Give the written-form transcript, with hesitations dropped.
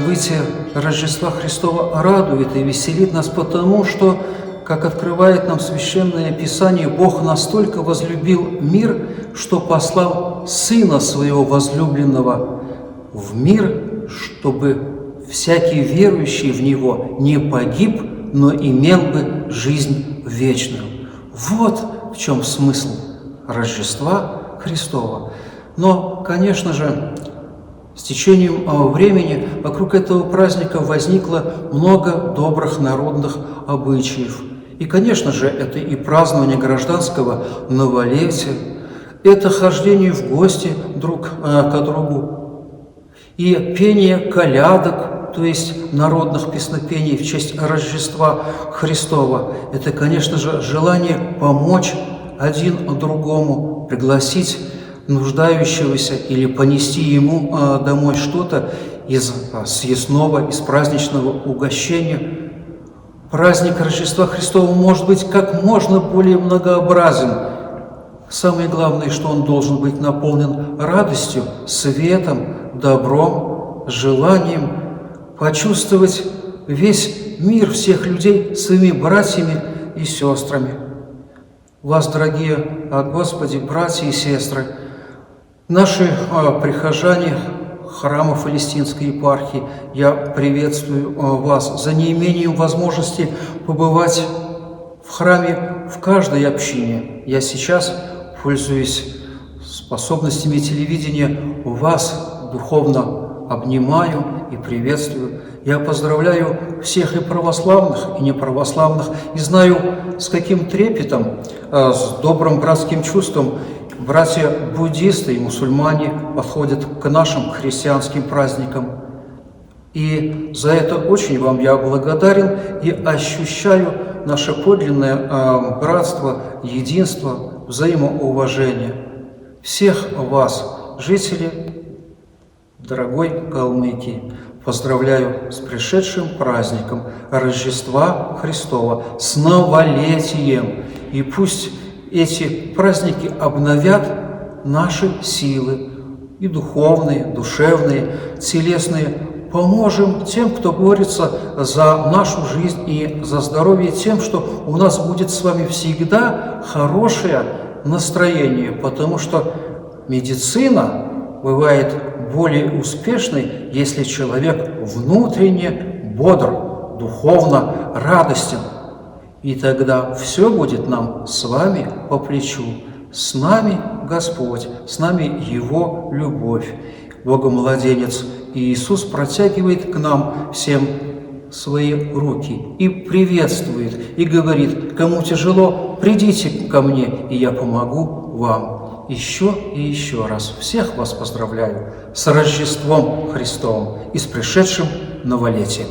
событие Рождества Христова радует и веселит нас потому, что, как открывает нам Священное Писание, Бог настолько возлюбил мир, что послал Сына Своего возлюбленного в мир, чтобы всякий верующий в Него не погиб, но имел бы жизнь вечную. Вот в чем смысл Рождества Христова. Но, конечно же, с течением времени вокруг этого праздника возникло много добрых народных обычаев. И, конечно же, это и празднование гражданского новолетия, это хождение в гости друг к другу, и пение колядок, то есть народных песнопений в честь Рождества Христова. Это, конечно же, желание помочь один другому, пригласить нуждающегося или понести ему домой что-то из съестного, из праздничного угощения. Праздник Рождества Христова может быть как можно более многообразен. Самое главное, что он должен быть наполнен радостью, светом, добром, желанием почувствовать весь мир всех людей своими братьями и сестрами. Вас, дорогие Господи, братья и сестры, наши прихожане храма Фалестинской епархии, я приветствую вас за неимением возможности побывать в храме в каждой общине. Я сейчас, пользуясь способностями телевидения, вас духовно обнимаю и приветствую. Я поздравляю всех и православных, и неправославных, и знаю, с каким трепетом, с добрым братским чувством братья-буддисты и мусульмане подходят к нашим христианским праздникам. И за это очень вам я благодарен и ощущаю наше подлинное братство, единство, взаимоуважение. Всех вас, жители дорогой Калмыкии, поздравляю с пришедшим праздником Рождества Христова, с новолетием. И пусть эти праздники обновят наши силы, и духовные, душевные, телесные. Поможем тем, кто борется за нашу жизнь и за здоровье, тем, что у нас будет с вами всегда хорошее настроение, потому что медицина бывает более успешной, если человек внутренне бодр, духовно радостен. И тогда все будет нам с вами по плечу. С нами Господь, с нами Его любовь. Богомладенец Иисус протягивает к нам всем свои руки и приветствует, и говорит: кому тяжело, придите ко мне, и я помогу вам. Еще и еще раз всех вас поздравляю с Рождеством Христовым и с пришедшим новолетием.